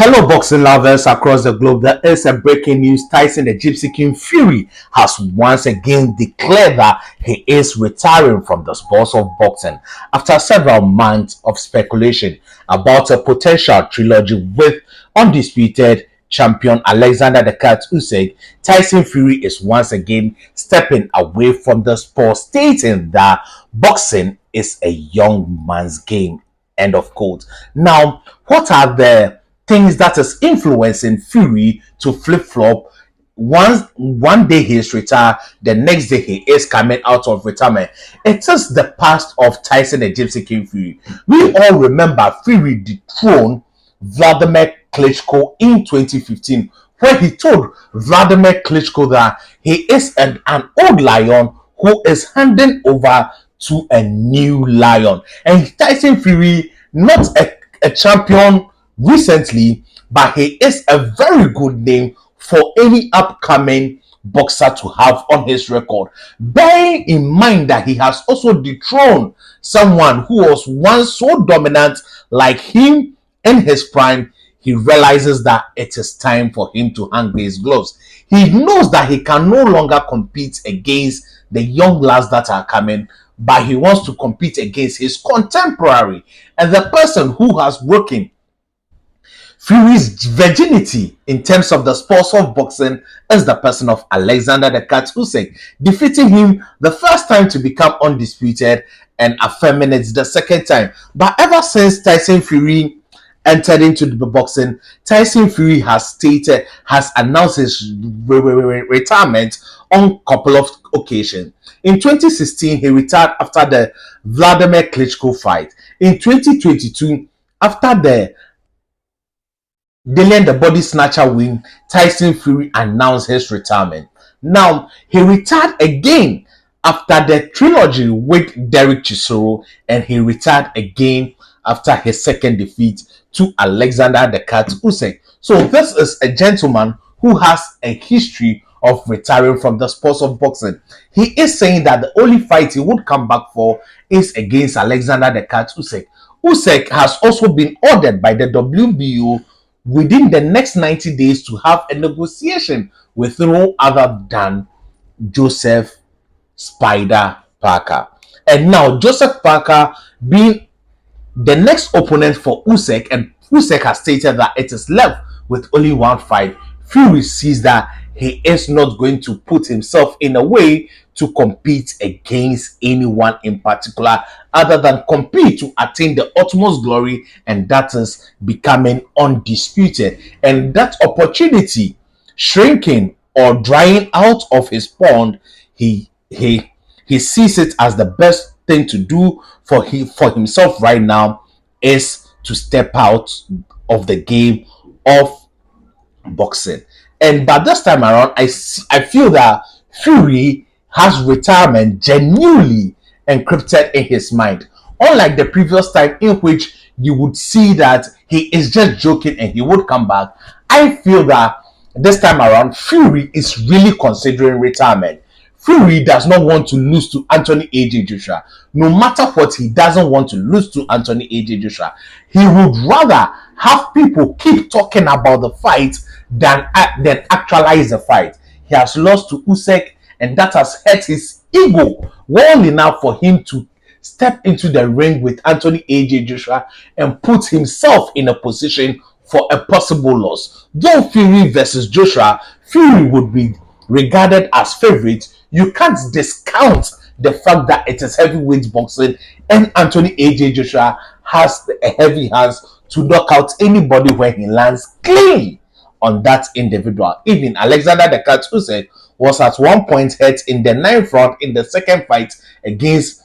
Hello, boxing lovers across the globe. There is a breaking news. Tyson, the Gypsy King Fury, has once again declared that he is retiring from the sport of boxing after several months of speculation about a potential trilogy with undisputed champion Alexander the Cat Usyk. Tyson Fury is once again stepping away from the sport, stating that boxing is a young man's game. End of quote. Now, what are the things that is influencing Fury to flip-flop? One day he is retired, the next day he is coming out of retirement. It is the past of Tyson and Gypsy King Fury. We all remember Fury dethroned Vladimir Klitschko in 2015, where he told Vladimir Klitschko that he is an old lion who is handing over to a new lion. And Tyson Fury, not a champion recently, but he is a very good name for any upcoming boxer to have on his record. Bearing in mind that he has also dethroned someone who was once so dominant like him in his prime, he realizes that it is time for him to hang his gloves. He knows that he can no longer compete against the young lads that are coming, but he wants to compete against his contemporary and the person who has broken Fury's virginity in terms of the sports of boxing is the person of Alexander the Cat Usyk, defeating him the first time to become undisputed and affirming it the second time. But ever since Tyson Fury entered into the boxing, Tyson Fury has announced his retirement on a couple of occasions. In 2016, he retired after the Vladimir Klitschko fight. In 2022, after the Dillian the Body Snatcher win, Tyson Fury announced his retirement. Now, he retired again after the trilogy with Derek Chisora, and he retired again after his second defeat to Alexander the Cat Usyk. So this is a gentleman who has a history of retiring from the sports of boxing. He is saying that the only fight he would come back for is against Alexander the Cat Usyk. Usyk has also been ordered by the WBO within the next 90 days to have a negotiation with no other than Joseph Spider Parker. And now Joseph Parker being the next opponent for Usyk, and Usyk has stated that it is left with only one fight. Fury sees that he is not going to put himself in a way to compete against anyone in particular other than compete to attain the utmost glory, and that is becoming undisputed. And that opportunity shrinking or drying out of his pond, he sees it as the best thing to do for himself right now is to step out of the game of boxing. And by this time around, I feel that Fury has retirement genuinely encrypted in his mind, unlike the previous time in which you would see that he is just joking and he would come back. I feel that this time around, Fury is really considering retirement. Fury does not want to lose to Anthony AJ Joshua. No matter what, he doesn't want to lose to Anthony AJ Joshua. He would rather have people keep talking about the fight than actualize the fight. He has lost to Usyk, and that has hurt his ego well enough for him to step into the ring with Anthony AJ Joshua and put himself in a position for a possible loss. Though Fury versus Joshua, Fury would be regarded as favorite. You can't discount the fact that it is heavyweight boxing, and Anthony AJ Joshua has a heavy hands to knock out anybody when he lands clean on that individual. Even Alexander the Cat Usyk was at one point hurt in the ninth round in the second fight against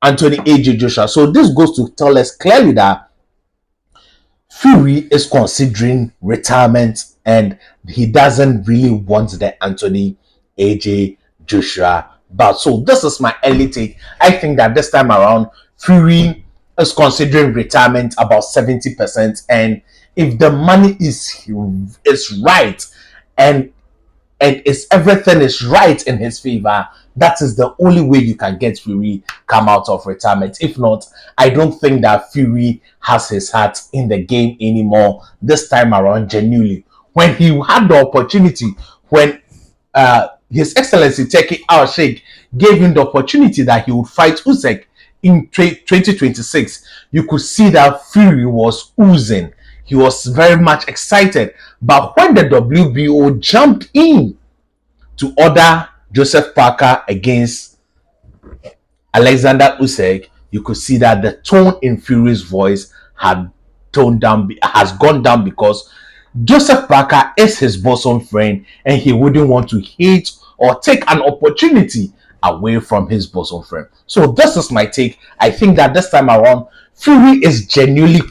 Anthony AJ Joshua. So this goes to tell us clearly that Fury is considering retirement and he doesn't really want the Anthony AJ Joshua bout. So this is my early take. I think that this time around, Fury is considering retirement about 70%, and if the money is right and everything is right in his favor, That is the only way you can get Fury come out of retirement. If not, I don't think that Fury has his heart in the game anymore this time around, genuinely. When he had the opportunity, when His Excellency Turkey Al Sheikh gave him the opportunity that he would fight Usyk in 2026, you could see that Fury was oozing. He was very much excited. But when the WBO jumped in to order Joseph Parker against Alexander Usyk, you could see that the tone in Fury's voice has gone down because Joseph Parker is his bosom friend and he wouldn't want to hate or take an opportunity away from his bosom friend. So this is my take. I think that this time around, Fury is genuinely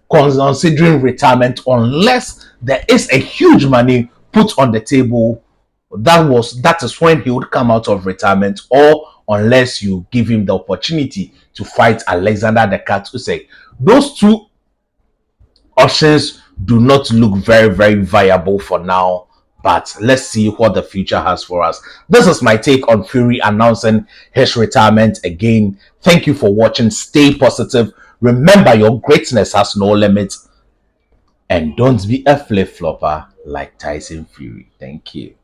considering retirement unless there is a huge money put on the table. That is when he would come out of retirement, or unless you give him the opportunity to fight Alexander the Cat Usyk. Those two options do not look very, very viable for now. But let's see what the future has for us. This is my take on Fury announcing his retirement again. Thank you for watching. Stay positive. Remember, your greatness has no limit. And don't be a flip-flopper like Tyson Fury. Thank you.